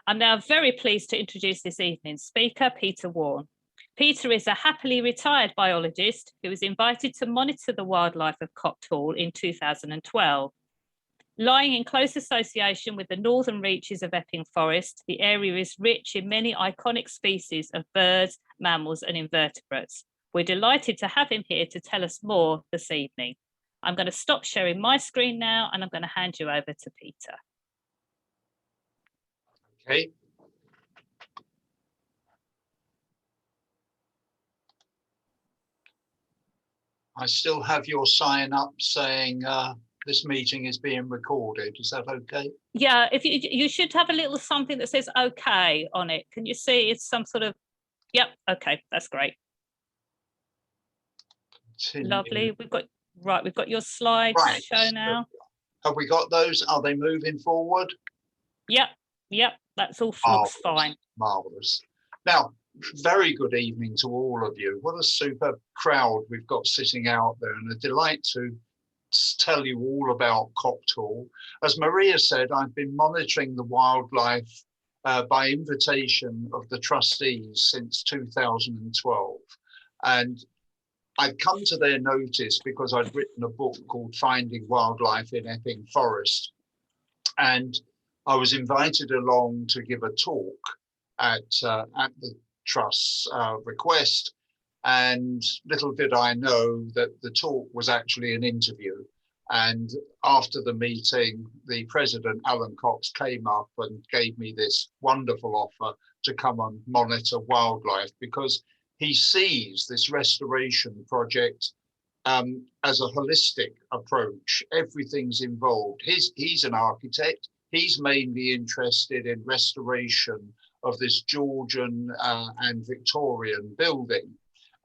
I'm now very pleased to introduce this evening's speaker, Peter Warne. Peter is a happily retired biologist who was invited to monitor the wildlife of Copt Hall in 2012. Lying in close association with the northern reaches of Epping Forest, the area is rich in many iconic species of birds, mammals and invertebrates. We're delighted to have him here to tell us more this evening. I'm going to stop sharing my screen now and I'm going to hand you over to Peter. Okay. I still have your sign up saying this meeting is being recorded. Is that okay? Yeah, if you should have a little something that says okay on it. Can you see it's some sort of, yep, okay, that's great. Continue. Lovely. We've got your slides show now. Have we got those? Are they moving forward? Yep, that's all looks fine. Marvelous. Now, very good evening to all of you. What a super crowd we've got sitting out there, and a delight to tell you all about Copt Hall. As Maria said, I've been monitoring the wildlife by invitation of the trustees since 2012. And I'd come to their notice because I'd written a book called Finding Wildlife in Epping Forest. And I was invited along to give a talk at the Trust's request. And little did I know that the talk was actually an interview. And after the meeting, the president, Alan Cox, came up and gave me this wonderful offer to come and monitor wildlife, because he sees this restoration project as a holistic approach. Everything's involved. He's an architect. He's mainly interested in restoration of this Georgian and Victorian building,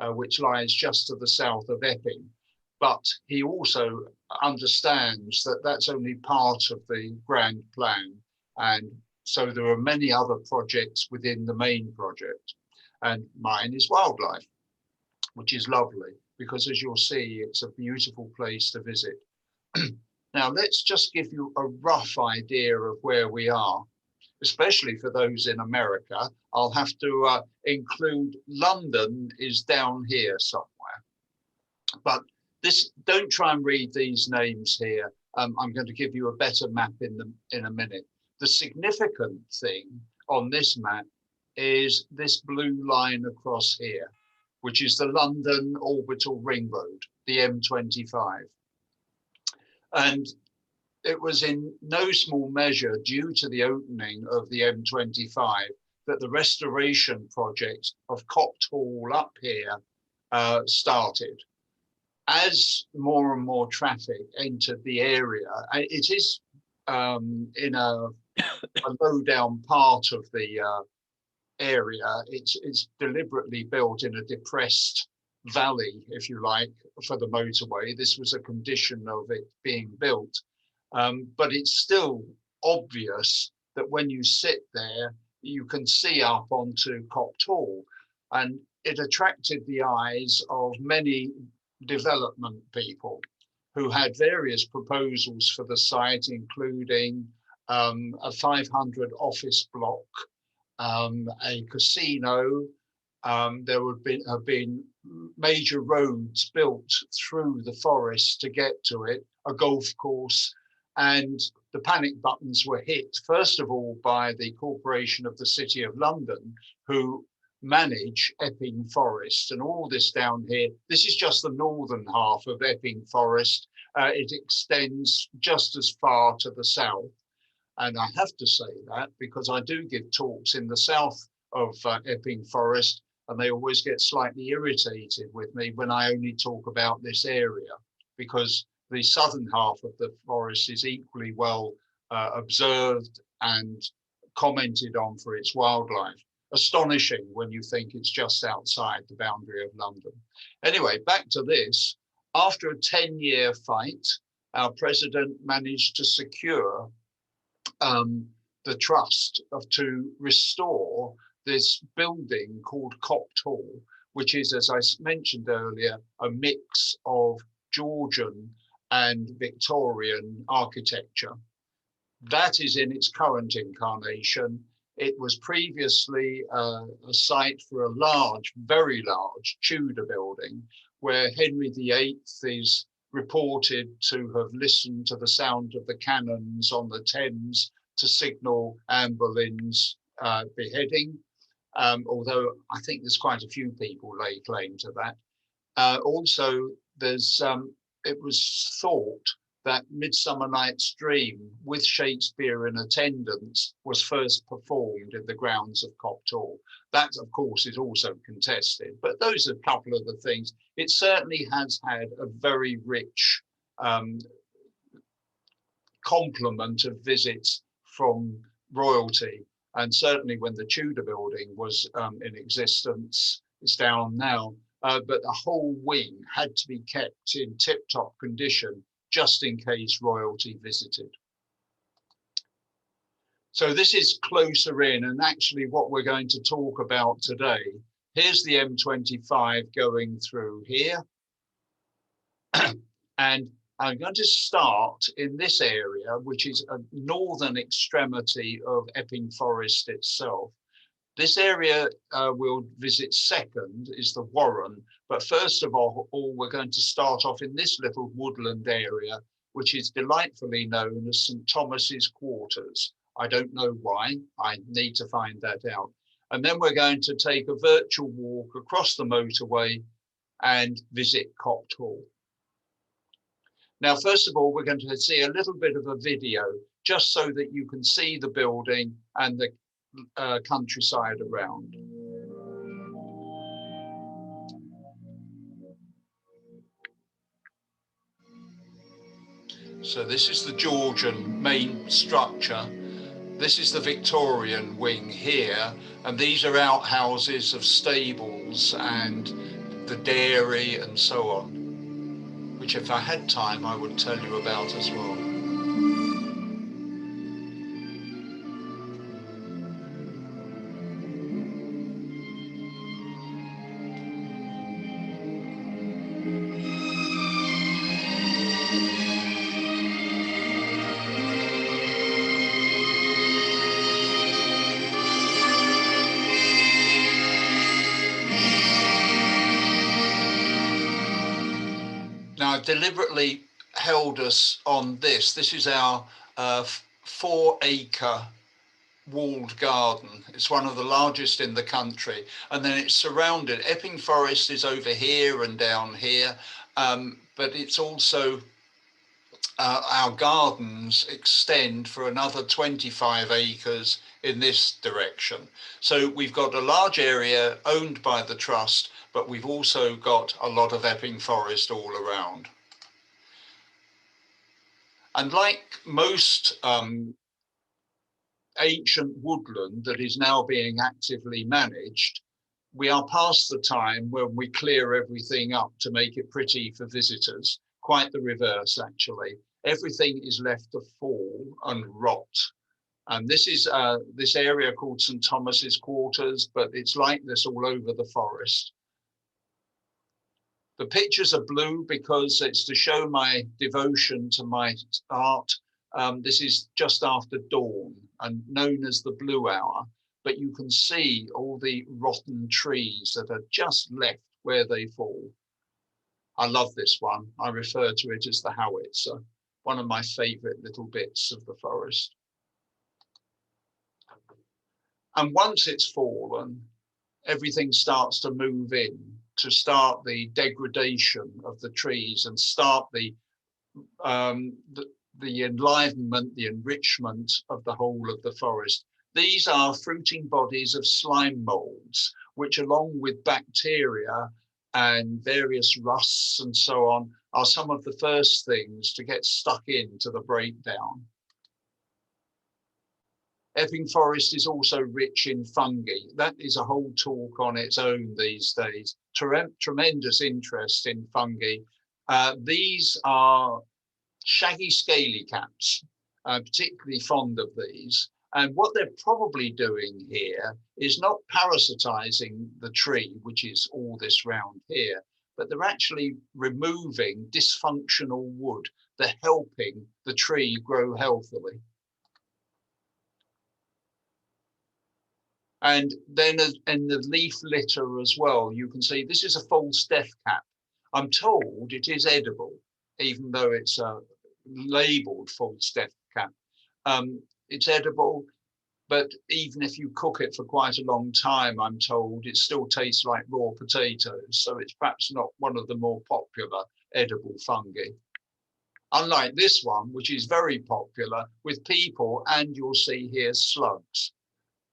which lies just to the south of Epping. But he also understands that that's only part of the grand plan. And so there are many other projects within the main project. And mine is wildlife, which is lovely, because as you'll see, it's a beautiful place to visit. Now, let's just give you a rough idea of where we are, especially for those in America. I'll have to include London is down here somewhere. But this, don't try and read these names here. I'm going to give you a better map in a minute. The significant thing on this map is this blue line across here, which is the London Orbital Ring Road, the M25. And it was in no small measure due to the opening of the M25 that the restoration project of Copt Hall up here started. As more and more traffic entered the area, it is in a low down part of the area. It's deliberately built in a depressed valley, if you like, for the motorway. This was a condition of it being built. But it's still obvious that when you sit there, you can see up onto Copt Hall. And it attracted the eyes of many development people who had various proposals for the site, including a 500 office block, a casino. There would have been major roads built through the forest to get to it, a golf course, and the panic buttons were hit, first of all, by the Corporation of the City of London, who manage Epping Forest. And all this down here, this is just the northern half of Epping Forest. It extends just as far to the south. And I have to say that because I do give talks in the south of Epping Forest, and they always get slightly irritated with me when I only talk about this area, because the southern half of the forest is equally well observed and commented on for its wildlife. Astonishing when you think it's just outside the boundary of London. Anyway, back to this. After a 10-year fight, our president managed to secure the trust to restore this building called Copt Hall, which is, as I mentioned earlier, a mix of Georgian and Victorian architecture. That is in its current incarnation. It was previously a site for a large, very large Tudor building where Henry VIII is reported to have listened to the sound of the cannons on the Thames to signal Anne Boleyn's beheading, although I think there's quite a few people lay claim to that. Also, it was thought that Midsummer Night's Dream with Shakespeare in attendance was first performed in the grounds of Copt Hall. That, of course, is also contested, but those are a couple of the things. It certainly has had a very rich complement of visits from royalty, and certainly when the Tudor building was in existence, it's down now, but the whole wing had to be kept in tip-top condition just in case royalty visited. So this is closer in, and actually what we're going to talk about today. Here's the M25 going through here. And I'm going to start in this area, which is a northern extremity of Epping Forest itself. This area we'll visit second is the Warne, but first of all, we're going to start off in this little woodland area, which is delightfully known as St. Thomas's Quarters. I don't know why, I need to find that out. And then we're going to take a virtual walk across the motorway and visit Copt Hall. Now, first of all, we're going to see a little bit of a video just so that you can see the building and the countryside around. So this is the Georgian main structure. This is the Victorian wing here, and these are outhouses of stables and the dairy and so on, which if I had time I would tell you about as well. Now, I've deliberately held us on this. This is our 4-acre walled garden. It's one of the largest in the country. And then it's surrounded. Epping Forest is over here and down here, but it's also our gardens extend for another 25 acres in this direction. So we've got a large area owned by the trust, but we've also got a lot of Epping Forest all around. And like most ancient woodland that is now being actively managed, we are past the time when we clear everything up to make it pretty for visitors. Quite the reverse, actually. Everything is left to fall and rot. And this is this area called St. Thomas's Quarters, but it's like this all over the forest. The pictures are blue because it's to show my devotion to my art. This is just after dawn and known as the blue hour, but you can see all the rotten trees that are just left where they fall. I love this one. I refer to it as the howitzer, one of my favorite little bits of the forest. And once it's fallen, everything starts to move in to start the degradation of the trees and start the enlivenment, the enrichment of the whole of the forest. These are fruiting bodies of slime molds, which along with bacteria and various rusts and so on, are some of the first things to get stuck into the breakdown. Epping Forest is also rich in fungi. That is a whole talk on its own these days. Tremendous interest in fungi. These are shaggy scaly caps, particularly fond of these. And what they're probably doing here is not parasitizing the tree, which is all this round here, but they're actually removing dysfunctional wood. They're helping the tree grow healthily. And then in the leaf litter as well, you can see this is a false death cap. I'm told it is edible, even though it's labeled false death cap. It's edible, but even if you cook it for quite a long time, I'm told it still tastes like raw potatoes. So it's perhaps not one of the more popular edible fungi. Unlike this one, which is very popular with people, and you'll see here slugs.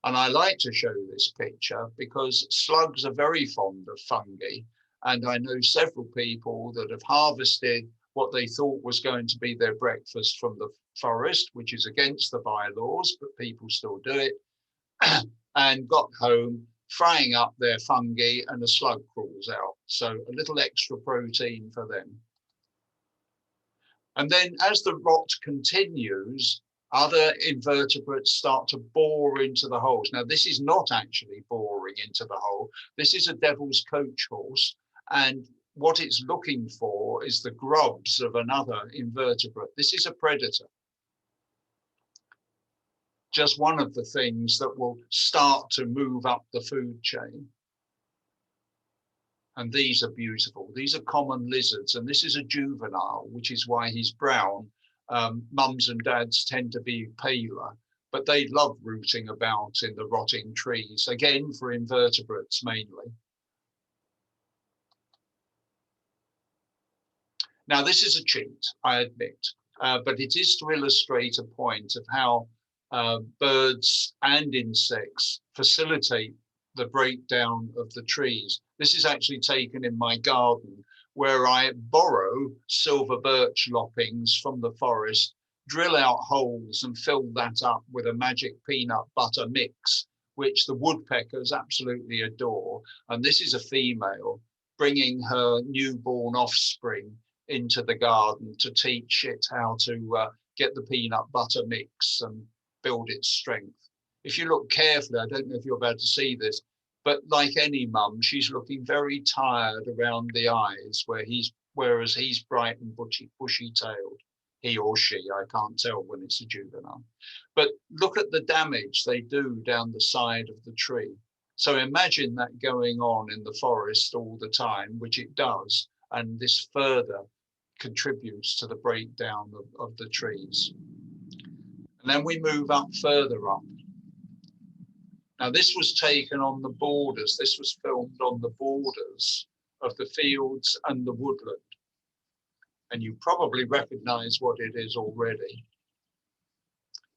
And I like to show this picture because slugs are very fond of fungi. And I know several people that have harvested what they thought was going to be their breakfast from the forest, which is against the bylaws, but people still do it, and got home frying up their fungi and a slug crawls out. So a little extra protein for them. And then as the rot continues, other invertebrates start to bore into the holes. Now, this is not actually boring into the hole. This is a devil's coach horse. And what it's looking for is the grubs of another invertebrate. This is a predator. Just one of the things that will start to move up the food chain. And these are beautiful. These are common lizards, and this is a juvenile, which is why he's brown. Mums and dads tend to be paler, but they love rooting about in the rotting trees, again for invertebrates mainly. Now, this is a cheat, I admit, but it is to illustrate a point of how birds and insects facilitate the breakdown of the trees. This is actually taken in my garden, where I borrow silver birch loppings from the forest, drill out holes and fill that up with a magic peanut butter mix, which the woodpeckers absolutely adore. And this is a female bringing her newborn offspring into the garden to teach it how to get the peanut butter mix and build its strength. If you look carefully, I don't know if you're about to see this, but like any mum, she's looking very tired around the eyes, whereas he's bright and bushy-tailed. He or she, I can't tell when it's a juvenile. But look at the damage they do down the side of the tree. So imagine that going on in the forest all the time, which it does, and this further contributes to the breakdown of the trees. And then we move up further up. Now, this was taken on the borders. This was filmed on the borders of the fields and the woodland. And you probably recognize what it is already.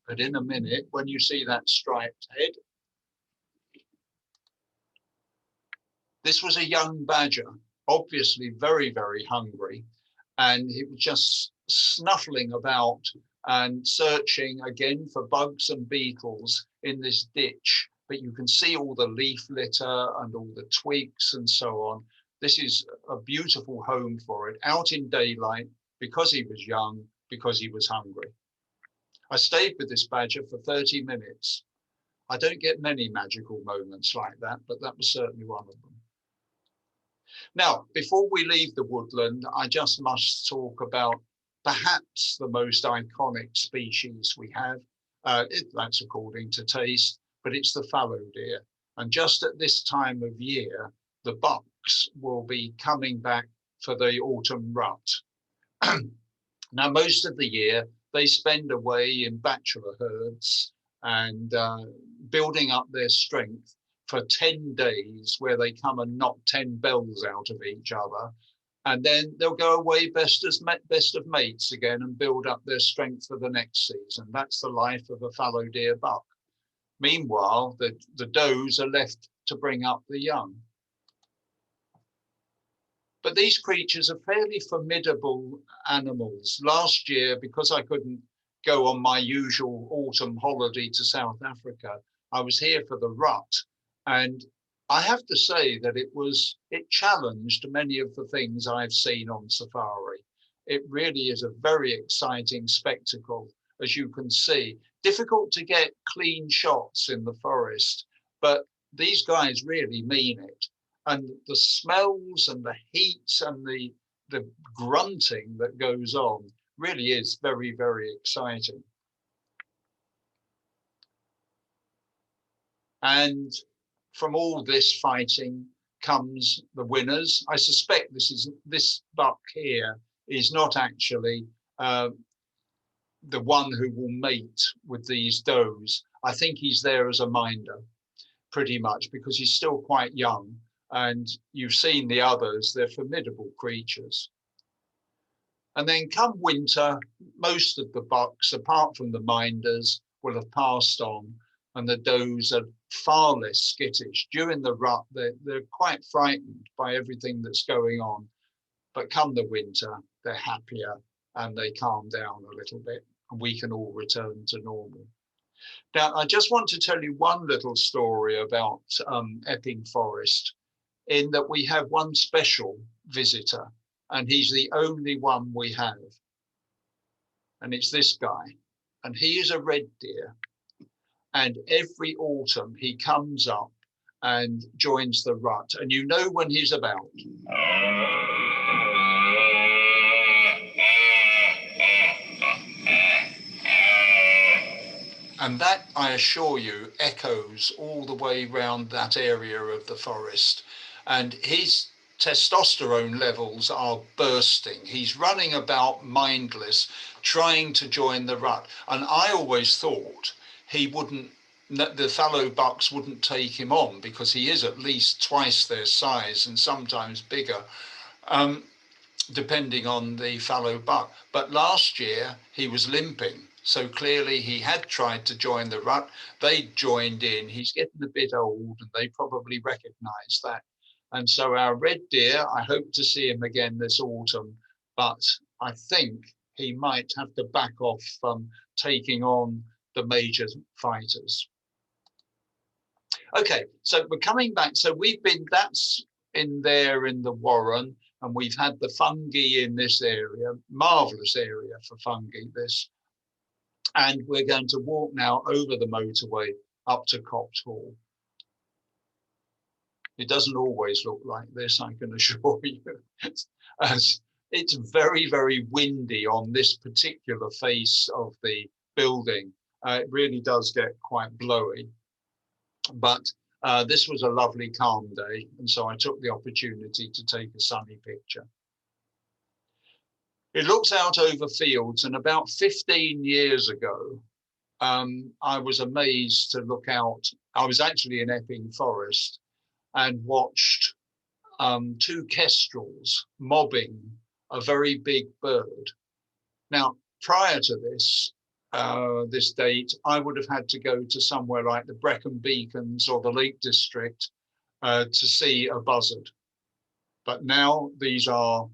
But in a minute, when you see that striped head, this was a young badger, obviously very, very hungry. And it was just snuffling about and searching again for bugs and beetles in this ditch. But you can see all the leaf litter and all the twigs and so on. This is a beautiful home for it, out in daylight, because he was young, because he was hungry. I stayed with this badger for 30 minutes. I don't get many magical moments like that, but that was certainly one of them. Now, before we leave the woodland, I just must talk about perhaps the most iconic species we have. That's according to taste, but it's the fallow deer. And just at this time of year, the bucks will be coming back for the autumn rut. Now, most of the year, they spend away in bachelor herds and building up their strength for 10 days, where they come and knock 10 bells out of each other. And then they'll go away best of mates again and build up their strength for the next season. That's the life of a fallow deer buck. Meanwhile, the does are left to bring up the young. But these creatures are fairly formidable animals. Last year, because I couldn't go on my usual autumn holiday to South Africa, I was here for the rut. And I have to say that it challenged many of the things I've seen on safari. It really is a very exciting spectacle, as you can see. Difficult to get clean shots in the forest, but these guys really mean it. And the smells and the heat and the grunting that goes on really is very, very exciting. And from all this fighting comes the winners. I suspect this buck here is not actually the one who will mate with these does. I think he's there as a minder, pretty much, because he's still quite young. And you've seen the others, they're formidable creatures. And then come winter, most of the bucks, apart from the minders, will have passed on, and the does are far less skittish. During the rut, they're quite frightened by everything that's going on. But come the winter, they're happier and they calm down a little bit, and we can all return to normal. Now, I just want to tell you one little story about Epping Forest, in that we have one special visitor, and he's the only one we have. And it's this guy. And he is a red deer. And every autumn he comes up and joins the rut. And you know when he's about. And that, I assure you, echoes all the way around that area of the forest. And his testosterone levels are bursting. He's running about mindless, trying to join the rut. And I always thought the fallow bucks wouldn't take him on, because he is at least twice their size and sometimes bigger, depending on the fallow buck. But last year he was limping. So clearly he had tried to join the rut. They joined in. He's getting a bit old, and they probably recognize that. And so our red deer, I hope to see him again this autumn, but I think he might have to back off from taking on the major fighters. Okay, so we're coming back. So that's in there in the warren, and we've had the fungi in this area, marvelous area for fungi, this. And we're going to walk now over the motorway up to Copt Hall. It doesn't always look like this, I can assure you. As it's very, very windy on this particular face of the building. It really does get quite blowy. But this was a lovely calm day, and so I took the opportunity to take a sunny picture. It looks out over fields, and about 15 years ago, I was amazed to look out. I was actually in Epping Forest and watched two kestrels mobbing a very big bird. Now, prior to this date, I would have had to go to somewhere like the Brecon Beacons or the Lake District to see a buzzard. But now these are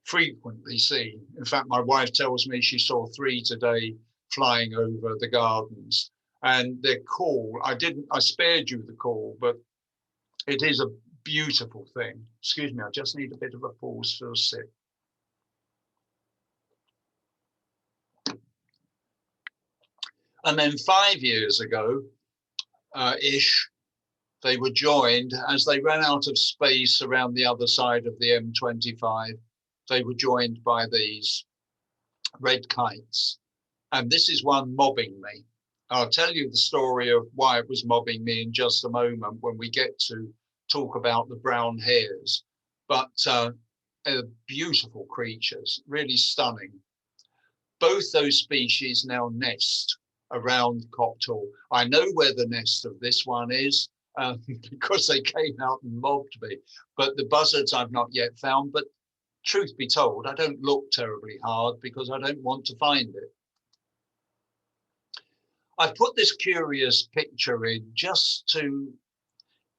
frequently seen. In fact, my wife tells me she saw 3 today flying over the gardens. And their call, I spared you the call, but it is a beautiful thing. Excuse me, I just need a bit of a pause for a sip. And then 5 years ago, ish, they were joined as they ran out of space around the other side of the M25. They were joined by these red kites. And this is one mobbing me. I'll tell you the story of why it was mobbing me in just a moment when we get to talk about the brown hares. But beautiful creatures, really stunning. Both those species now nest around Copt Hall. I know where the nest of this one is because they came out and mobbed me. But the buzzards I've not yet found. But truth be told, I don't look terribly hard because I don't want to find it. I've put this curious picture in just to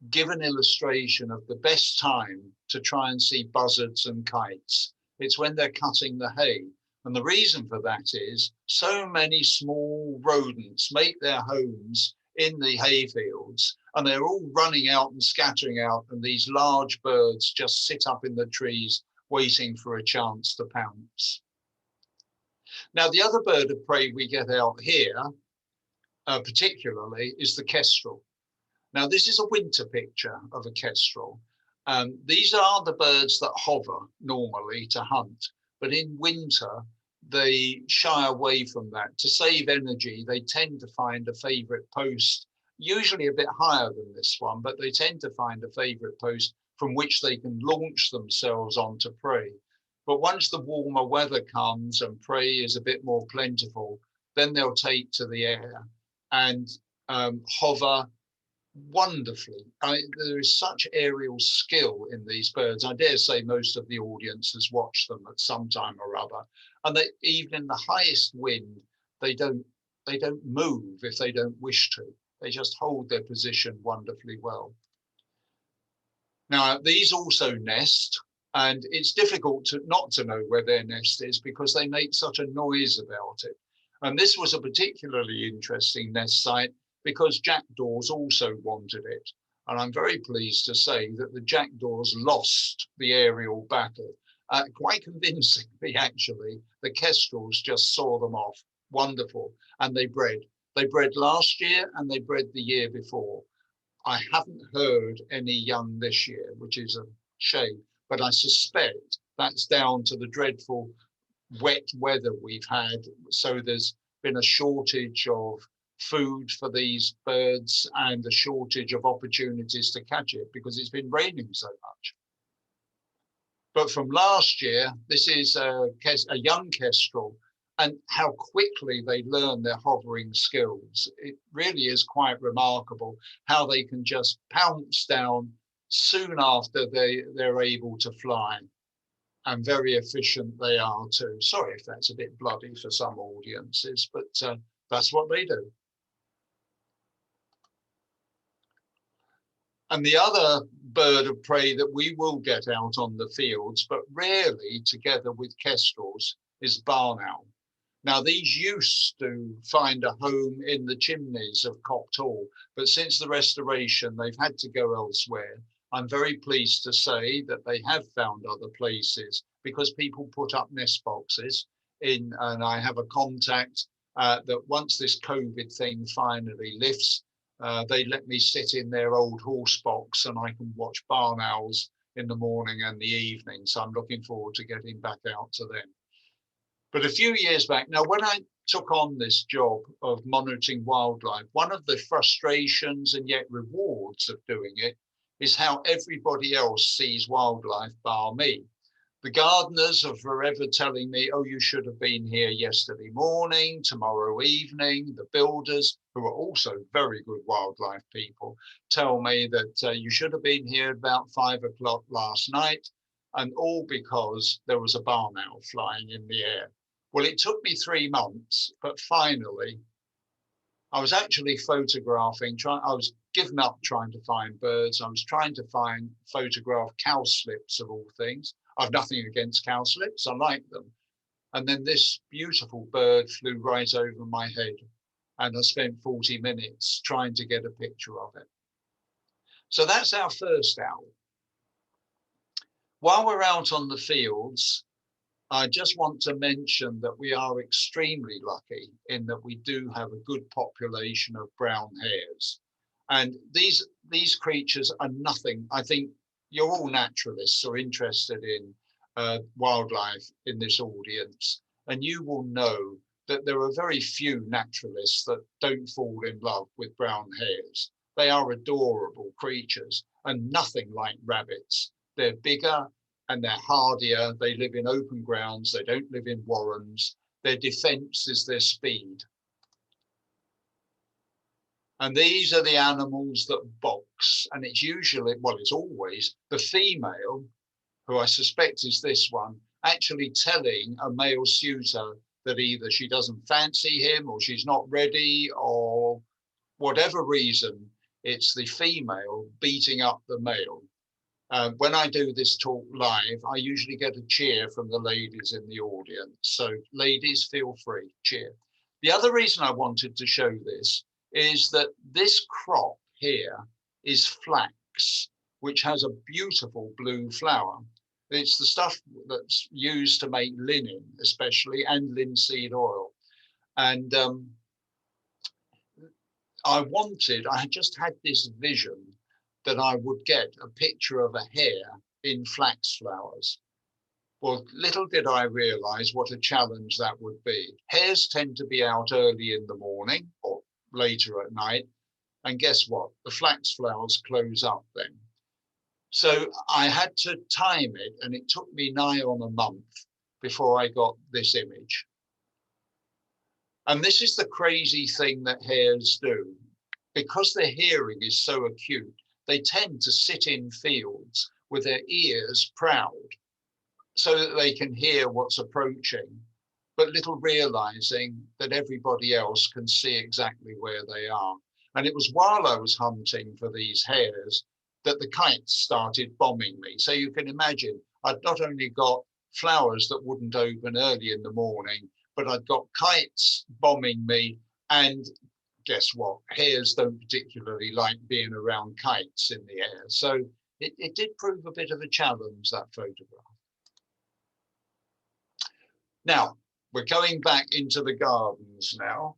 give an illustration of the best time to try and see buzzards and kites. It's when they're cutting the hay. And the reason for that is so many small rodents make their homes in the hay fields, and they're all running out and scattering out, and these large birds just sit up in the trees waiting for a chance to pounce. Now, the other bird of prey we get out here, particularly, is the kestrel. Now, this is a winter picture of a kestrel. These are the birds that hover normally to hunt, but in winter, they shy away from that. To save energy, they tend to find a favorite post usually a bit higher than this one, but they tend to find a favourite post from which they can launch themselves onto prey. But once the warmer weather comes and prey is a bit more plentiful, then they'll take to the air and hover wonderfully. There is such aerial skill in these birds. I dare say most of the audience has watched them at some time or other. And they, even in the highest wind, they don't move if they don't wish to. They just hold their position wonderfully well. Now, these also nest, and it's difficult not to know where their nest is because they make such a noise about it. And this was a particularly interesting nest site because jackdaws also wanted it. And I'm very pleased to say that the jackdaws lost the aerial battle. Quite convincingly, actually. The kestrels just saw them off. Wonderful. And they bred. They bred last year and they bred the year before. I haven't heard any young this year, which is a shame, but I suspect that's down to the dreadful wet weather we've had. So there's been a shortage of food for these birds and a shortage of opportunities to catch it because it's been raining so much. But from last year, this is a young kestrel, and how quickly they learn their hovering skills. It really is quite remarkable how they can just pounce down soon after they're able to fly. And very efficient they are too. Sorry if that's a bit bloody for some audiences, but that's what they do. And the other bird of prey that we will get out on the fields, but rarely together with kestrels, is barn owl. Now, these used to find a home in the chimneys of Copt Hall, but since the restoration, they've had to go elsewhere. I'm very pleased to say that they have found other places because people put up nest boxes in, and I have a contact that once this COVID thing finally lifts, they let me sit in their old horse box and I can watch barn owls in the morning and the evening. So I'm looking forward to getting back out to them. But a few years back, now when I took on this job of monitoring wildlife, one of the frustrations and yet rewards of doing it is how everybody else sees wildlife bar me. The gardeners are forever telling me, oh, you should have been here yesterday morning, tomorrow evening. The builders, who are also very good wildlife people, tell me that you should have been here about 5 o'clock last night, and all because there was a barn owl flying in the air. Well, it took me 3 months, but finally, I was actually photographing, I was given up trying to find birds. I was trying to photograph cowslips of all things. I've nothing against cowslips, I like them. And then this beautiful bird flew right over my head and I spent 40 minutes trying to get a picture of it. So that's our first owl. While we're out on the fields, I just want to mention that we are extremely lucky in that we do have a good population of brown hares. And these creatures are nothing. I think you're all naturalists or interested in wildlife in this audience, and you will know that there are very few naturalists that don't fall in love with brown hares. They are adorable creatures and nothing like rabbits. They're bigger and they're hardier. They live in open grounds. They don't live in warrens. Their defense is their speed. And these are the animals that box. And it's usually, well, it's always the female, who I suspect is this one, actually telling a male suitor that either she doesn't fancy him or she's not ready or whatever reason, it's the female beating up the male. When I do this talk live, I usually get a cheer from the ladies in the audience. So ladies, feel free, cheer. The other reason I wanted to show this is that this crop here is flax, which has a beautiful blue flower. It's the stuff that's used to make linen, especially, and linseed oil. And I had just had this vision that I would get a picture of a hare in flax flowers. Well, little did I realize what a challenge that would be. Hares tend to be out early in the morning or later at night. And guess what? The flax flowers close up then. So I had to time it, and it took me nigh on a month before I got this image. And this is the crazy thing that hares do. Because their hearing is so acute, they tend to sit in fields with their ears proud so that they can hear what's approaching, but little realizing that everybody else can see exactly where they are. And it was while I was hunting for these hares that the kites started bombing me. So you can imagine, I'd not only got flowers that wouldn't open early in the morning, but I'd got kites bombing me. And guess what? Hares don't particularly like being around kites in the air. So it did prove a bit of a challenge, that photograph. Now, we're going back into the gardens now,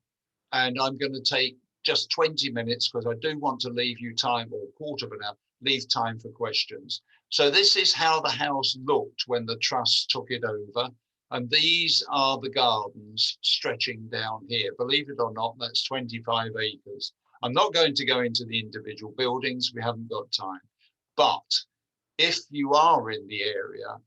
and I'm going to take just 20 minutes because I do want to leave you time, or quarter of an hour, leave time for questions. So this is how the house looked when the trust took it over. And these are the gardens stretching down here. Believe it or not, that's 25 acres. I'm not going to go into the individual buildings. We haven't got time. But if you are in the area,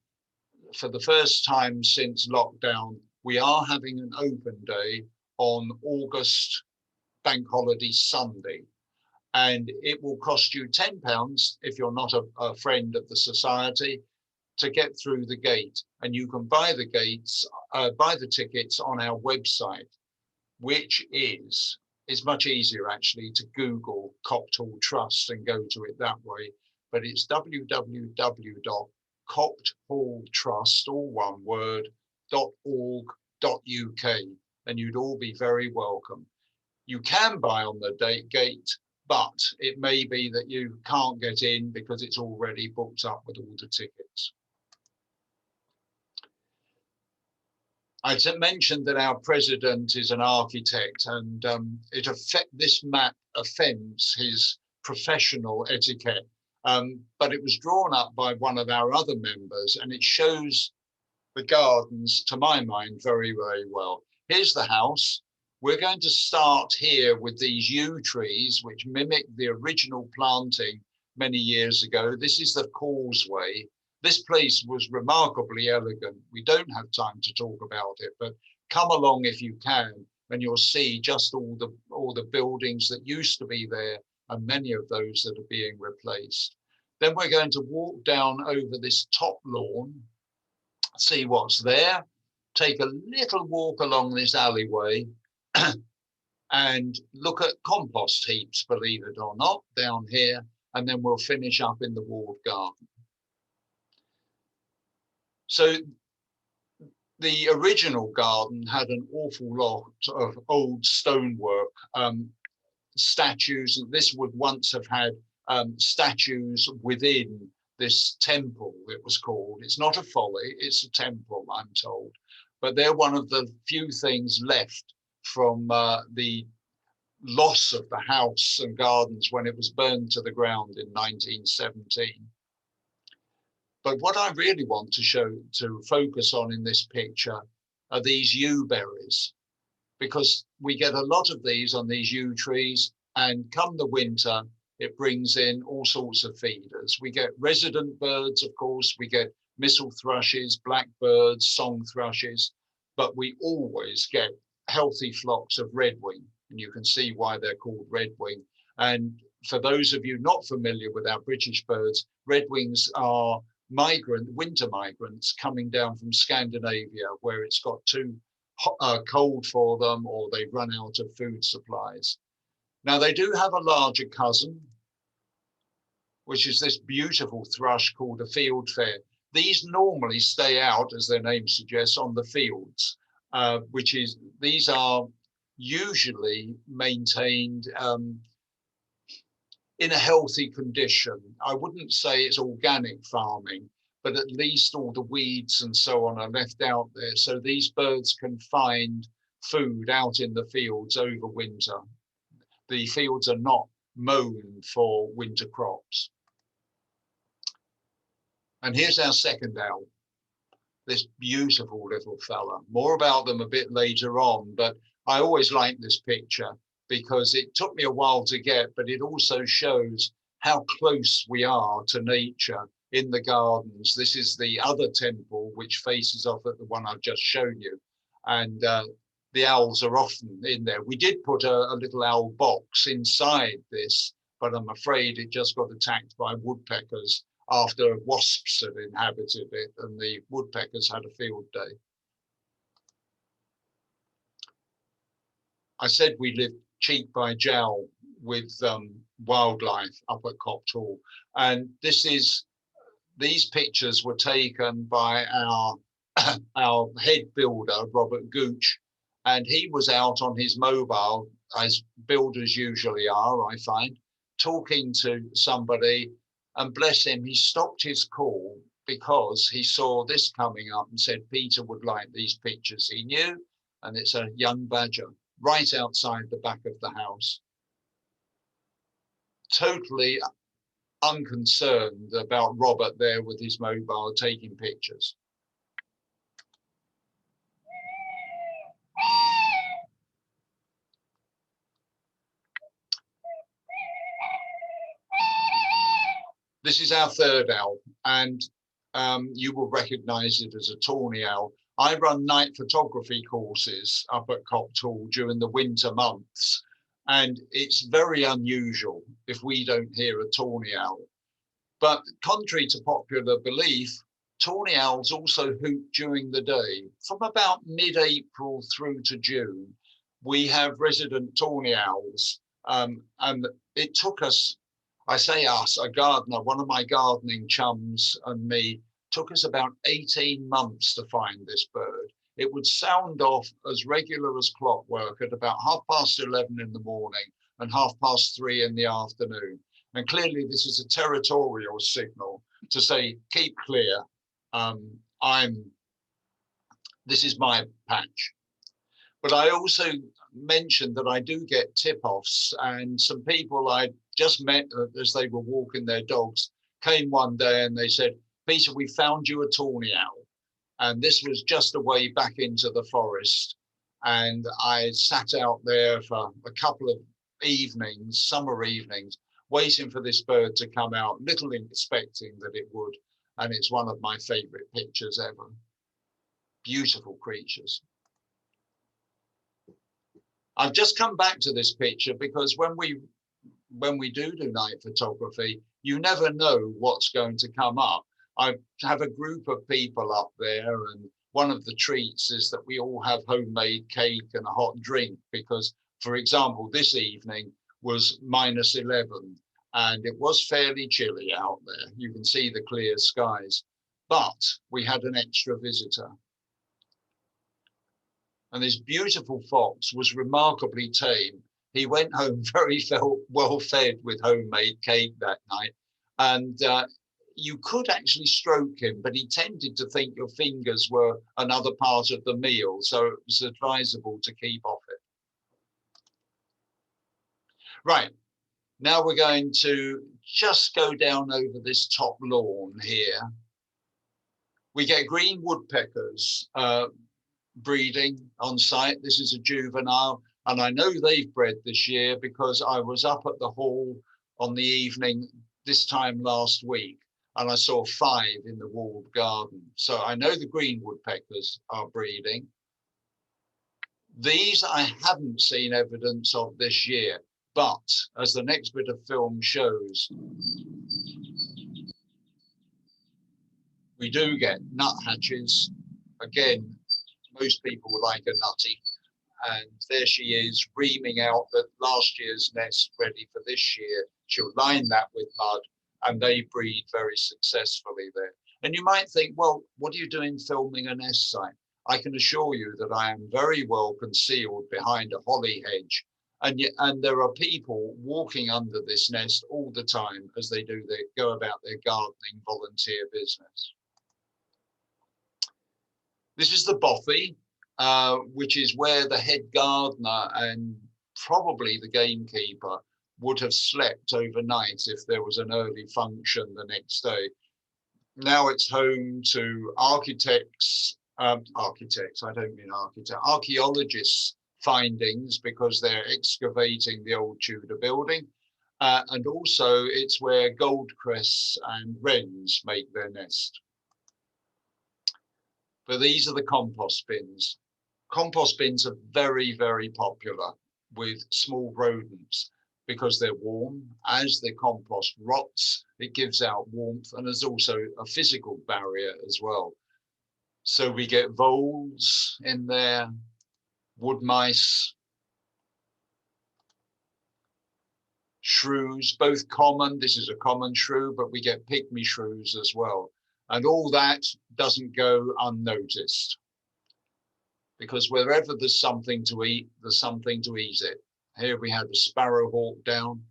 for the first time since lockdown, we are having an open day on August bank holiday Sunday. And it will cost you £10 if you're not a friend of the society to get through the gate. And you can buy the tickets on our website, which is much easier actually to Google Copthall Trust and go to it that way. But it's www.copthalltrust, all one word, .org.uk, and you'd all be very welcome. You can buy on the gate, but it may be that you can't get in because it's already booked up with all the tickets. I mentioned that our president is an architect, and this map offends his professional etiquette. But it was drawn up by one of our other members, and it shows the gardens, to my mind, very, very well. Here's the house. We're going to start here with these yew trees, which mimic the original planting many years ago. This is the Causeway. This place was remarkably elegant. We don't have time to talk about it, but come along if you can, and you'll see just all the buildings that used to be there, and many of those that are being replaced. Then we're going to walk down over this top lawn, see what's there, take a little walk along this alleyway, and look at compost heaps, believe it or not, down here, and then we'll finish up in the walled garden. So the original garden had an awful lot of old stonework, statues. This would once have had statues within this temple, it was called. It's not a folly, it's a temple, I'm told. But they're one of the few things left from the loss of the house and gardens when it was burned to the ground in 1917. But what I really want to focus on in this picture are these yew berries, because we get a lot of these on these yew trees, and come the winter, it brings in all sorts of feeders. We get resident birds, of course, we get missel thrushes, blackbirds, song thrushes, but we always get healthy flocks of redwing, and you can see why they're called redwing. And for those of you not familiar with our British birds, redwings are winter migrants coming down from Scandinavia, where it's got too cold for them, or they run out of food supplies. Now they do have a larger cousin, which is this beautiful thrush called a fieldfare. These normally stay out, as their name suggests, on the fields, these are usually maintained in a healthy condition. I wouldn't say it's organic farming, but at least all the weeds and so on are left out there, so these birds can find food out in the fields over winter. The fields are not mown for winter crops. And here's our second owl, this beautiful little fella. More about them a bit later on, but I always like this picture. because it took me a while to get, but it also shows how close we are to nature in the gardens. This is the other temple, which faces off at the one I've just shown you. And the owls are often in there. We did put a little owl box inside this, but I'm afraid it just got attacked by woodpeckers after wasps had inhabited it, and the woodpeckers had a field day. I said we lived cheek by jowl with wildlife up at Copt Hall, and these pictures were taken by our head builder, Robert Gooch, and he was out on his mobile, as builders usually are, I find, talking to somebody, and bless him, he stopped his call because he saw this coming up and said Peter would like these pictures. He knew, and it's a young badger right outside the back of the house. Totally unconcerned about Robert there with his mobile taking pictures. This is our third owl, and you will recognize it as a tawny owl. I run night photography courses up at Copt Hall during the winter months, and it's very unusual if we don't hear a tawny owl. But contrary to popular belief, tawny owls also hoot during the day. From about mid-April through to June, we have resident tawny owls, and it took us, I say us, a gardener, one of my gardening chums and me, took us about 18 months to find this bird. It would sound off as regular as clockwork at about 11:30 in the morning and 3:30 in the afternoon. And clearly this is a territorial signal to say, keep clear, this is my patch. But I also mentioned that I do get tip-offs, and some people I just met as they were walking their dogs came one day and they said, Peter, we found you a tawny owl. And this was just a way back into the forest. And I sat out there for a couple of evenings, summer evenings, waiting for this bird to come out, little expecting that it would. And it's one of my favorite pictures ever. Beautiful creatures. I've just come back to this picture because when we do night photography, you never know what's going to come up. I have a group of people up there, and one of the treats is that we all have homemade cake and a hot drink because, for example, this evening was -11 and it was fairly chilly out there. You can see the clear skies, but we had an extra visitor. And this beautiful fox was remarkably tame. He went home very well fed with homemade cake that night. And you could actually stroke him, but he tended to think your fingers were another part of the meal. So it was advisable to keep off it. Right, now we're going to just go down over this top lawn here. We get green woodpeckers breeding on site. This is a juvenile, and I know they've bred this year because I was up at the hall on the evening this time last week, and I saw 5 in the walled garden. So I know the green woodpeckers are breeding. These I haven't seen evidence of this year, but as the next bit of film shows, we do get nuthatches. Again, most people would like a nutty. And there she is, reaming out the last year's nest ready for this year. She'll line that with mud, and they breed very successfully there. And you might think, well, what are you doing filming a nest site? I can assure you that I am very well concealed behind a holly hedge. And there are people walking under this nest all the time as they go about their gardening volunteer business. This is the bothy, which is where the head gardener and probably the gamekeeper would have slept overnight if there was an early function the next day. Now it's home to archaeologists findings because they're excavating the old Tudor building. And also it's where goldcrests and wrens make their nest. But these are the compost bins. Compost bins are very, very popular with small rodents because they're warm. As the compost rots, it gives out warmth, and there's also a physical barrier as well. So we get voles in there, wood mice, shrews, both common. This is a common shrew, but we get pygmy shrews as well. And all that doesn't go unnoticed, because wherever there's something to eat, there's something to eat it. Here we had a sparrowhawk down.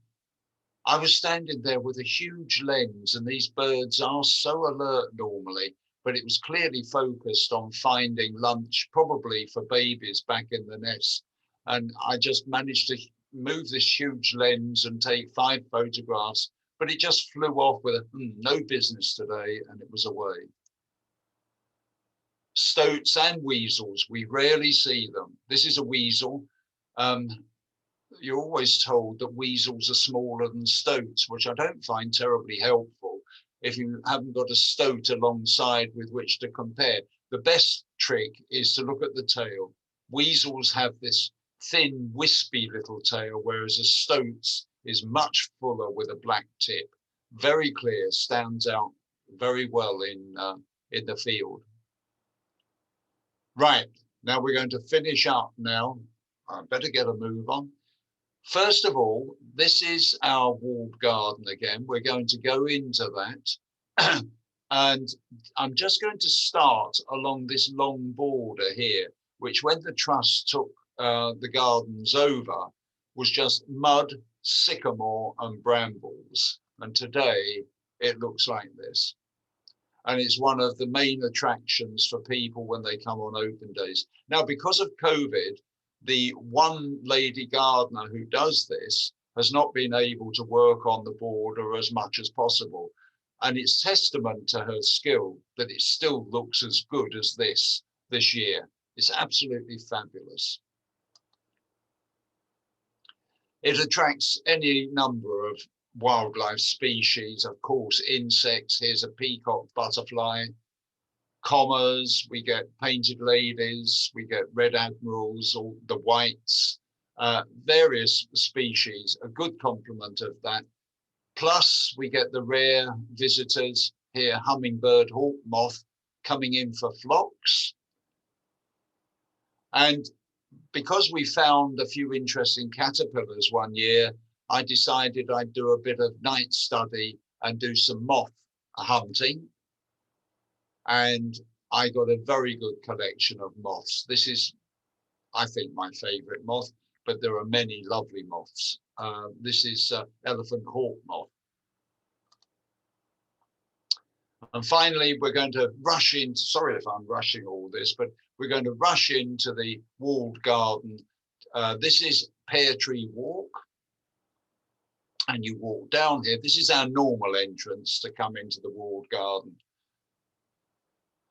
I was standing there with a huge lens, and these birds are so alert normally, but it was clearly focused on finding lunch, probably for babies back in the nest. And I just managed to move this huge lens and take 5 photographs, but it just flew off with a no business today, and it was away. Stoats and weasels, we rarely see them. This is a weasel. You're always told that weasels are smaller than stoats, which I don't find terribly helpful if you haven't got a stoat alongside with which to compare. The best trick is to look at the tail. Weasels have this thin, wispy little tail, whereas a stoat's is much fuller with a black tip. Very clear, stands out very well in the field. Right, now we're going to finish up now. I better get a move on. First of all, this is our walled garden again. We're going to go into that. And I'm just going to start along this long border here, which when the trust took the gardens over was just mud, sycamore and brambles. And today it looks like this. And it's one of the main attractions for people when they come on open days. Now, because of COVID, the one lady gardener who does this has not been able to work on the border as much as possible. And it's testament to her skill that it still looks as good as this year. It's absolutely fabulous. It attracts any number of wildlife species, of course, insects. Here's a peacock butterfly, commas, we get painted ladies, we get red admirals, or the whites, various species, a good complement of that. Plus we get the rare visitors here, hummingbird, hawk moth coming in for flocks. And because we found a few interesting caterpillars one year, I decided I'd do a bit of night study and do some moth hunting. And I got a very good collection of moths. This is, I think, my favorite moth, but there are many lovely moths. This is elephant hawk moth. And finally, we're going to rush in, sorry if I'm rushing all this, but we're going to rush into the walled garden. This is Pear Tree Walk. And you walk down here. This is our normal entrance to come into the walled garden.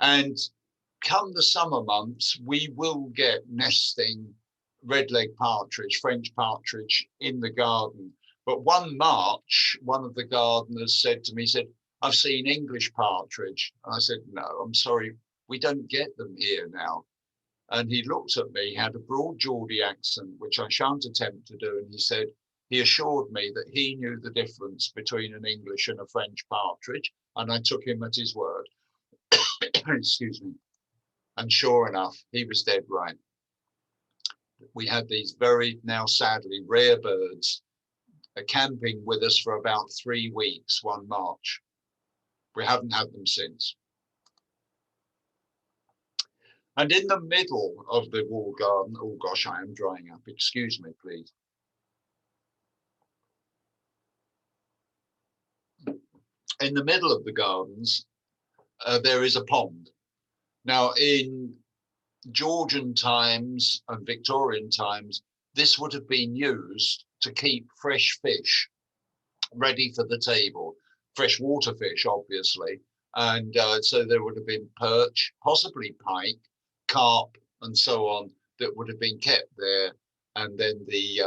And come the summer months, we will get nesting red-legged partridge, French partridge in the garden. But one March, one of the gardeners said to me, I've seen English partridge. And I said, no, I'm sorry, we don't get them here now. And he looked at me, had a broad Geordie accent, which I shan't attempt to do. And he assured me that he knew the difference between an English and a French partridge. And I took him at his word. Excuse me. And sure enough, he was dead right. We had these very, now sadly, rare birds camping with us for about 3 weeks, one March. We haven't had them since. And in the middle of the walled garden, oh gosh, I am drying up. Excuse me, please. In the middle of the gardens, there is a pond. Now, in Georgian times and Victorian times, this would have been used to keep fresh fish ready for the table, freshwater fish, obviously. And so there would have been perch, possibly pike, carp, and so on, that would have been kept there, and then the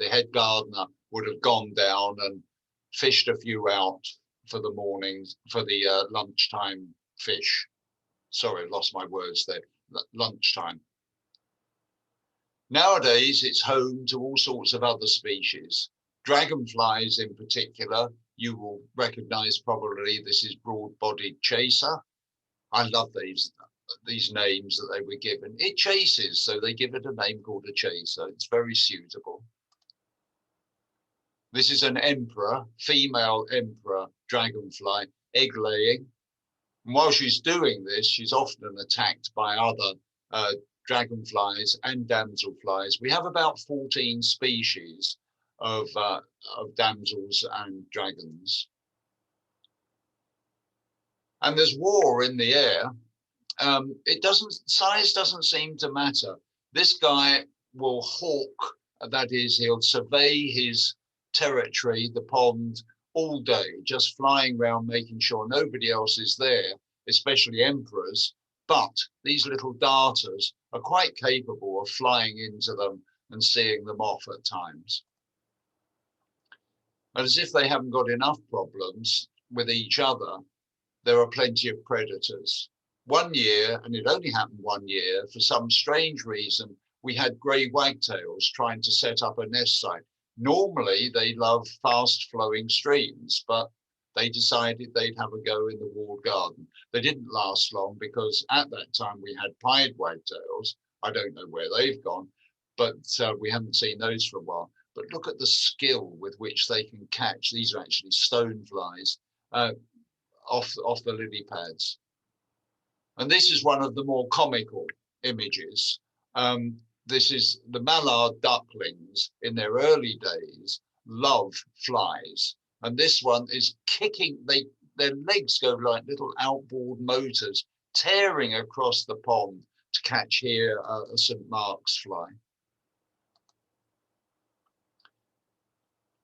head gardener would have gone down and fished a few out for the mornings, for the lunchtime fish. Sorry, I lost my words there. Lunchtime. Nowadays, it's home to all sorts of other species. Dragonflies in particular, you will recognize probably this is broad-bodied chaser. I love these names that they were given. It chases, so they give it a name called a chaser. It's very suitable. This is an emperor, female emperor dragonfly, egg laying. And while she's doing this, she's often attacked by other dragonflies and damselflies. We have about 14 species of damsels and dragons. And there's war in the air. Size doesn't seem to matter. This guy will hawk, that is, he'll survey his territory, the pond, all day, just flying around, making sure nobody else is there, especially emperors. But these little darters are quite capable of flying into them and seeing them off at times. And as if they haven't got enough problems with each other, there are plenty of predators. One year, and it only happened 1 year, for some strange reason, we had grey wagtails trying to set up a nest site. Normally, they love fast-flowing streams, but they decided they'd have a go in the walled garden. They didn't last long because at that time we had pied wagtails. I don't know where they've gone, but we haven't seen those for a while. But look at the skill with which they can catch. These are actually stoneflies off the lily pads. And this is one of the more comical images. This is the mallard ducklings in their early days love flies. And this one is kicking, their legs go like little outboard motors, tearing across the pond to catch here a St. Mark's fly.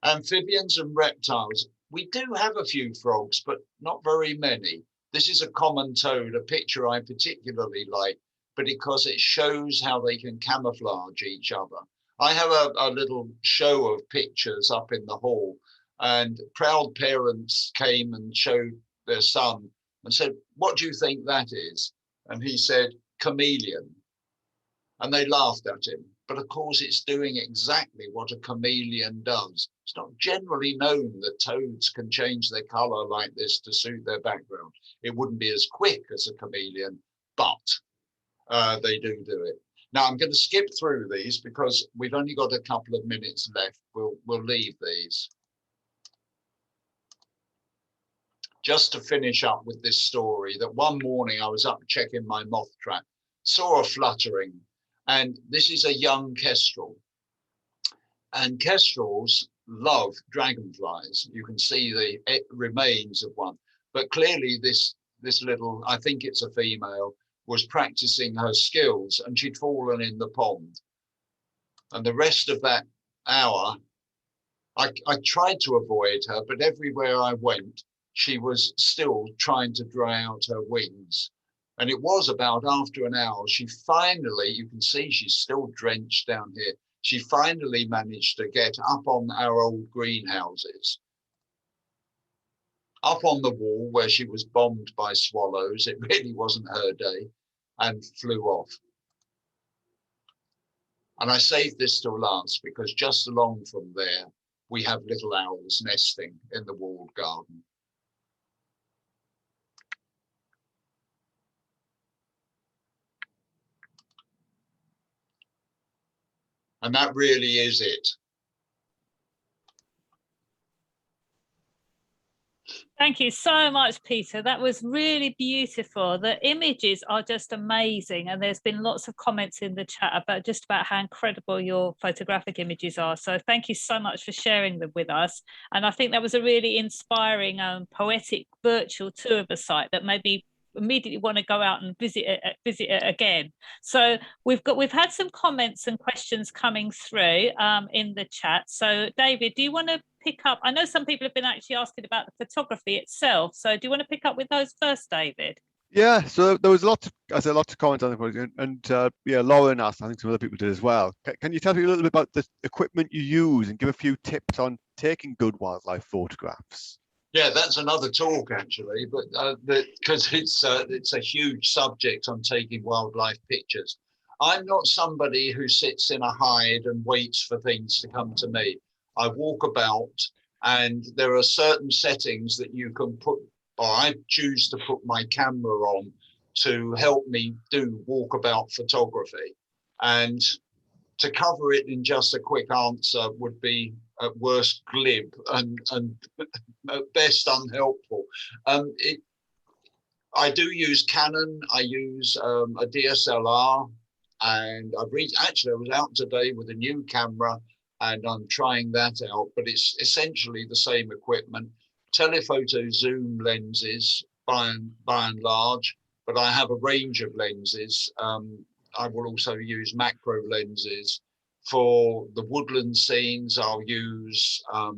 Amphibians and reptiles. We do have a few frogs, but not very many. This is a common toad, a picture I particularly like, but because it shows how they can camouflage each other. I have a little show of pictures up in the hall, and proud parents came and showed their son and said, "What do you think that is?" And he said, "Chameleon." And they laughed at him. But of course, it's doing exactly what a chameleon does. It's not generally known that toads can change their color like this to suit their background. It wouldn't be as quick as a chameleon, but they do it. Now, I'm going to skip through these because we've only got a couple of minutes left. We'll leave these. Just to finish up with this story, that one morning I was up checking my moth trap, saw a fluttering, and this is a young kestrel. And kestrels love dragonflies. You can see the remains of one, but clearly this little, I think it's a female, was practicing her skills, and she'd fallen in the pond. And the rest of that hour, I tried to avoid her, but everywhere I went, she was still trying to dry out her wings. And it was about after an hour, she finally, you can see she's still drenched down here. She finally managed to get up on our old greenhouses, up on the wall where she was bombed by swallows. It really wasn't her day, and flew off. And I saved this till last because just along from there, we have little owls nesting in the walled garden. And that really is it. Thank you so much, Peter. That was really beautiful. The images are just amazing. And there's been lots of comments in the chat about just about how incredible your photographic images are. So thank you so much for sharing them with us. And I think that was a really inspiring, poetic virtual tour of the site that made me immediately want to go out and visit it again. So we've had some comments and questions coming through in the chat. So David, do you want to pick up? I know some people have been actually asking about the photography itself. So do you want to pick up with those first, David? Yeah, so there was I said lots of comments on the project, and yeah, Lauren asked, I think some other people did as well. Can you tell me a little bit about the equipment you use and give a few tips on taking good wildlife photographs? Yeah, that's another talk actually, but because it's a huge subject on taking wildlife pictures. I'm not somebody who sits in a hide and waits for things to come to me. I walk about, and there are certain settings that you can put, or I choose to put my camera on to help me do walkabout photography. And to cover it in just a quick answer would be at worst glib and at best unhelpful. I do use Canon. I use a DSLR, and actually I was out today with a new camera, and I'm trying that out. But it's essentially the same equipment, telephoto zoom lenses by and large. But I have a range of lenses. I will also use macro lenses. For the woodland scenes, I'll use a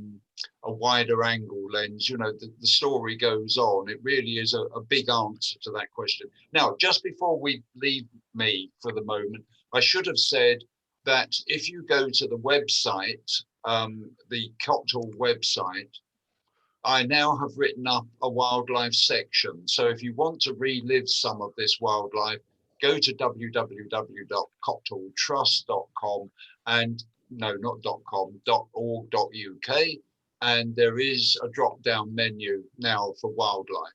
wider angle lens. You know, the story goes on. It really is a big answer to that question. Now, just before we leave me for the moment, I should have said that if you go to the website, the Cocktail website, I now have written up a wildlife section. So if you want to relive some of this wildlife, go to www.cocktailtrust.com and no, not .com, .org.uk, and there is a drop-down menu now for wildlife.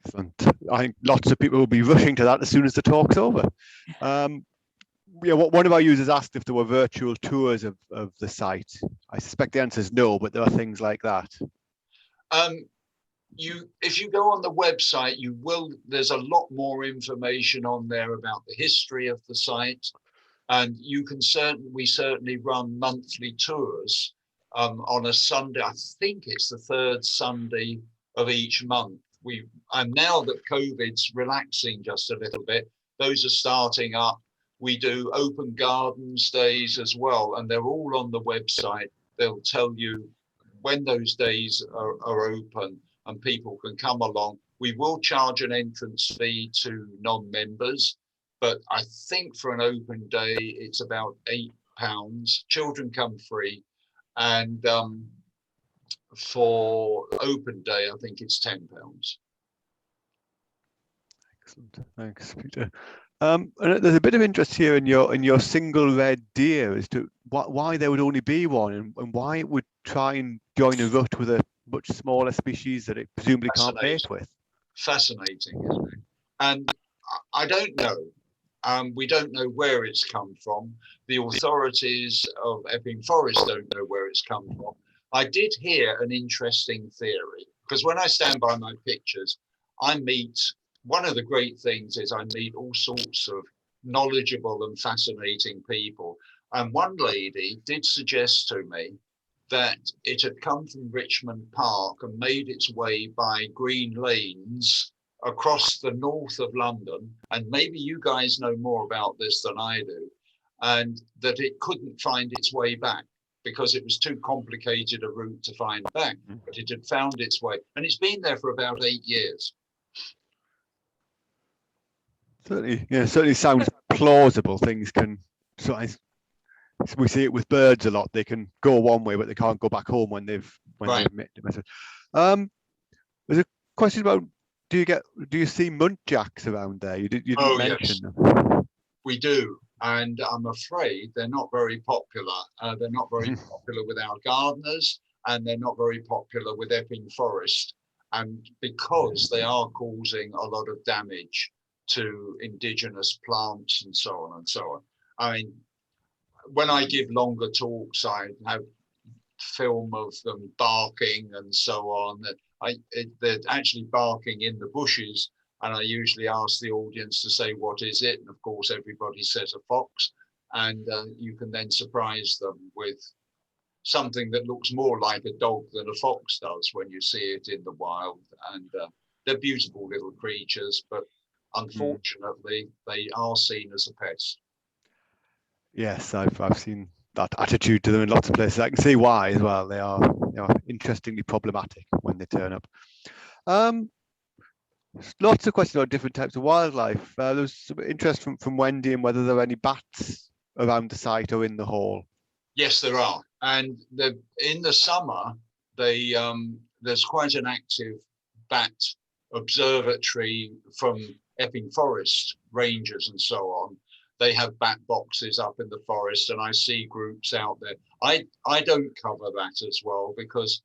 Excellent. I think lots of people will be rushing to that as soon as the talk's over. Yeah, one of our users asked if there were virtual tours of the site. I suspect the answer is no, but there are things like that. If you go on the website, there's a lot more information on there about the history of the site, and we certainly run monthly tours on a Sunday. I think it's the third Sunday of each month. And now that COVID's relaxing just a little bit, those are starting up. We do open gardens days as well, and they're all on the website. They'll tell you when those days are open and people can come along. We will charge an entrance fee to non-members, but I think for an open day, it's about £8. Children come free. And for open day, I think it's £10. Excellent, thanks, Peter. And there's a bit of interest here in your single red deer as to why there would only be one, and why it would try and join a rut with a much smaller species that it presumably can't mate with. Fascinating, isn't it? And I don't know. We don't know where it's come from. The authorities of Epping Forest don't know where it's come from. I did hear an interesting theory, because when I stand by my pictures, one of the great things is I meet all sorts of knowledgeable and fascinating people. And one lady did suggest to me that it had come from Richmond Park and made its way by green lanes across the north of London. And maybe you guys know more about this than I do. And that it couldn't find its way back because it was too complicated a route to find back. But it had found its way. And it's been there for about 8 years. Certainly sounds plausible. Things can, so we see it with birds a lot. They can go one way, but they can't go back home when they've met. There's a question about, do you see muntjacks around there? You didn't mention them. We do, and I'm afraid they're not very popular. They're not very popular with our gardeners, and they're not very popular with Epping Forest, and because they are causing a lot of damage to indigenous plants and so on and so on. I mean, when I give longer talks, I have film of them barking and so on. They're actually barking in the bushes, and I usually ask the audience to say, what is it? And of course, everybody says a fox, and you can then surprise them with something that looks more like a dog than a fox does when you see it in the wild. And they're beautiful little creatures, but unfortunately, they are seen as a pest. Yes, I've seen that attitude to them in lots of places. I can see why as well. They are interestingly problematic when they turn up. Lots of questions on different types of wildlife. There's some interest from Wendy in whether there are any bats around the site or in the hall. Yes, there are. And in the summer, there's quite an active bat observatory from Epping Forest rangers and so on. They have bat boxes up in the forest, and I see groups out there. I don't cover that as well because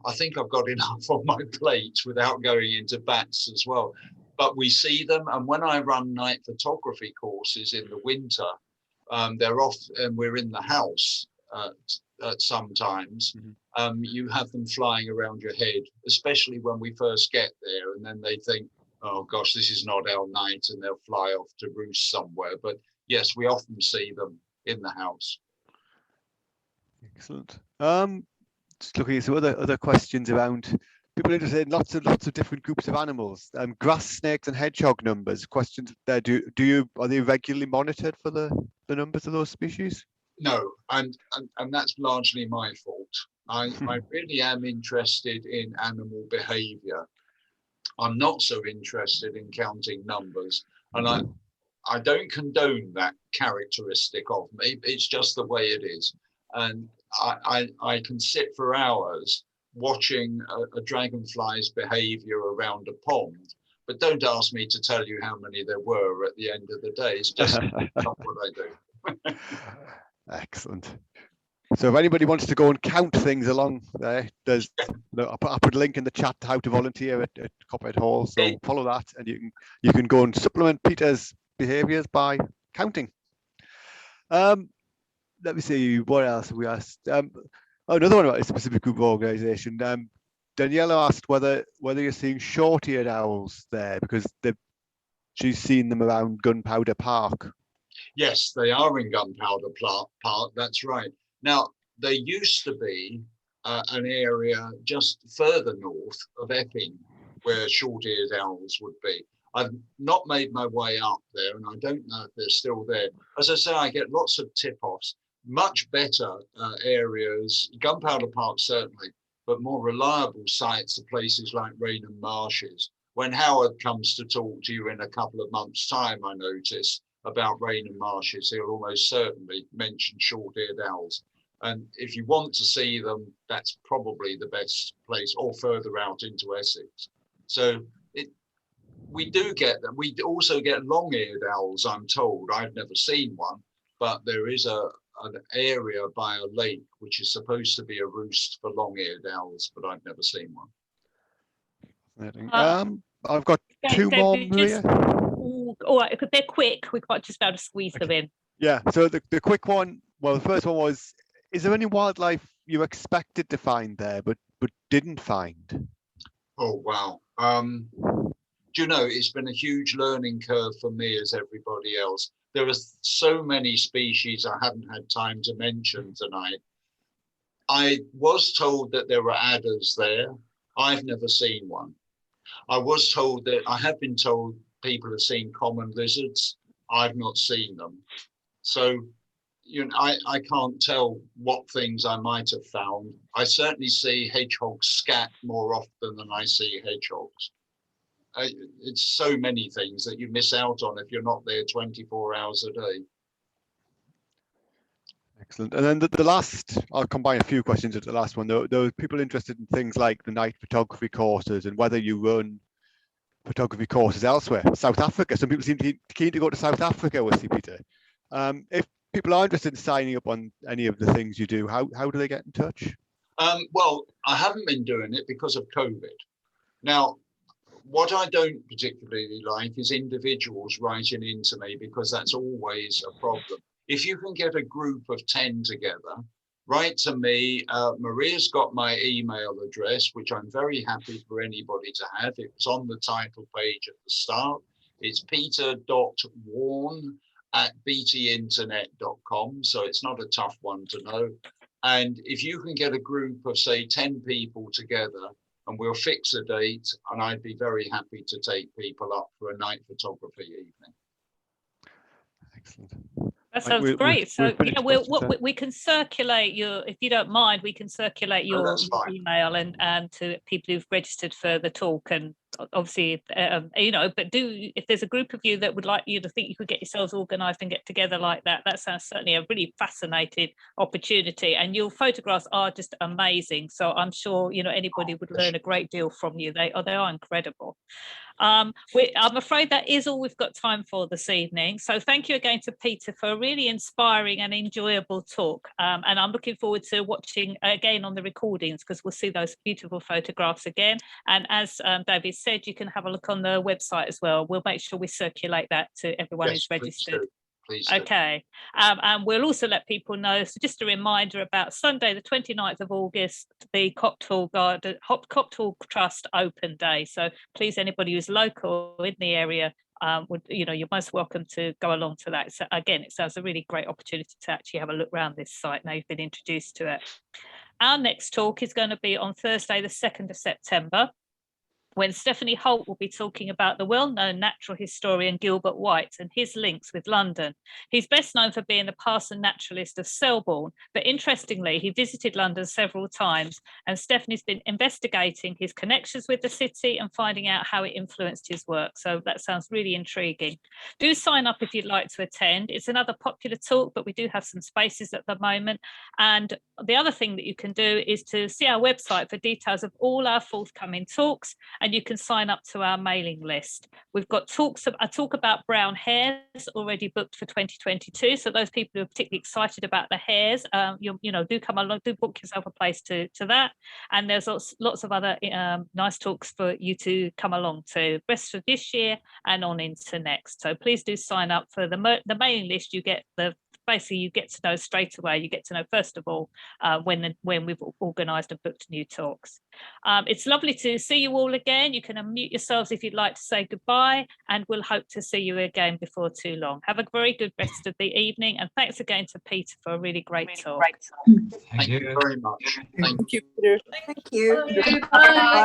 I think I've got enough on my plate without going into bats as well. But we see them, and when I run night photography courses in the winter, they're off, and we're in the house at sometimes. You have them flying around your head, especially when we first get there, and then they think, oh gosh, this is not our night, and they'll fly off to roost somewhere. But yes, we often see them in the house. Excellent. Just looking at some other questions around people interested in lots of different groups of animals. Grass snakes and hedgehog numbers. Questions there. Are they regularly monitored for the numbers of those species? No, and that's largely my fault. I really am interested in animal behavior. I'm not so interested in counting numbers, and I don't condone that characteristic of me. It's just the way it is. And I can sit for hours watching a dragonfly's behavior around a pond, but don't ask me to tell you how many there were at the end of the day. It's just not what I do. Excellent. So if anybody wants to go and count things along there, I'll put a link in the chat to how to volunteer at Copperhead Hall. So follow that, and you can go and supplement Peter's behaviours by counting. Let me see, what else have we asked? Another one about a specific group of organisation. Daniela asked whether you're seeing short-eared owls there, because she's seen them around Gunpowder Park. Yes, they are in Gunpowder Park, that's right. Now, there used to be an area just further north of Epping where short-eared owls would be. I've not made my way up there, and I don't know if they're still there. As I say, I get lots of tip-offs. Much better areas, Gunpowder Park certainly, but more reliable sites are places like Rainham Marshes. When Howard comes to talk to you in a couple of months' time, I notice, about Rainham Marshes, he'll almost certainly mention short-eared owls. And if you want to see them, that's probably the best place, or further out into Essex. So we do get them. We also get long-eared owls, I'm told. I've never seen one, but there is an area by a lake which is supposed to be a roost for long-eared owls, but I've never seen one. I've got two more, Maria. All right, they're quick. We can't just be able to squeeze them in. Yeah, so the quick one, well, the first one was, is there any wildlife you expected to find there but didn't find? Oh, wow. Do you know, it's been a huge learning curve for me as everybody else. There are so many species I haven't had time to mention tonight. I was told that there were adders there. I've never seen one. I have been told people have seen common lizards. I've not seen them. So, I can't tell what things I might have found. I certainly see hedgehogs scat more often than I see hedgehogs. It's so many things that you miss out on if you're not there 24 hours a day. Excellent. And then the last, I'll combine a few questions at the last one. There were people interested in things like the night photography courses and whether you run photography courses elsewhere. South Africa. Some people seem keen to go to South Africa with you, Peter. If people are interested in signing up on any of the things you do, how do they get in touch? Well, I haven't been doing it because of COVID. Now, what I don't particularly like is individuals writing into me, because that's always a problem. If you can get a group of 10 together, write to me. Maria's got my email address, which I'm very happy for anybody to have. It was on the title page at the start. It's peter.warne@btinternet.com, so it's not a tough one to know. And if you can get a group of, say, 10 people together, and we'll fix a date, and I'd be very happy to take people up for a night photography evening. Excellent. That sounds great. So we can circulate your, if you don't mind, we can circulate your email and to people who've registered for the talk. And obviously, but if there's a group of you that would like you to think you could get yourselves organised and get together like that, that sounds certainly a really fascinating opportunity. And your photographs are just amazing. So I'm sure anybody would learn a great deal from you. They are incredible. I'm afraid that is all we've got time for this evening. So thank you again to Peter for a really inspiring and enjoyable talk. And I'm looking forward to watching again on the recordings, because we'll see those beautiful photographs again. And as David said, you can have a look on the website as well. We'll make sure we circulate that to everyone who's registered. Please do. Okay, and we'll also let people know, so just a reminder about Sunday the 29th of August, the Copthall Trust Open Day. So please, anybody who's local in the area, you're most welcome to go along to that. So again, it sounds a really great opportunity to actually have a look around this site now you've been introduced to it. Our next talk is going to be on Thursday the 2nd of September, when Stephanie Holt will be talking about the well-known natural historian Gilbert White and his links with London. He's best known for being the parson naturalist of Selborne, but interestingly, he visited London several times, and Stephanie's been investigating his connections with the city and finding out how it influenced his work. So that sounds really intriguing. Do sign up if you'd like to attend. It's another popular talk, but we do have some spaces at the moment. And the other thing that you can do is to see our website for details of all our forthcoming talks, and you can sign up to our mailing list. We've got a talk about brown hares already booked for 2022. So those people who are particularly excited about the hares, do come along, do book yourself a place to that. And there's lots of other nice talks for you to come along to, rest of this year and on into next. So please do sign up for the mailing list. You get basically you get to know straight away. You get to know first of all when we've organised and booked new talks. It's lovely to see you all again. You can unmute yourselves if you'd like to say goodbye, and we'll hope to see you again before too long. Have a very good rest of the evening, and thanks again to Peter for a really great talk. Thank you very much. Thank you, Peter. Thank you. Bye.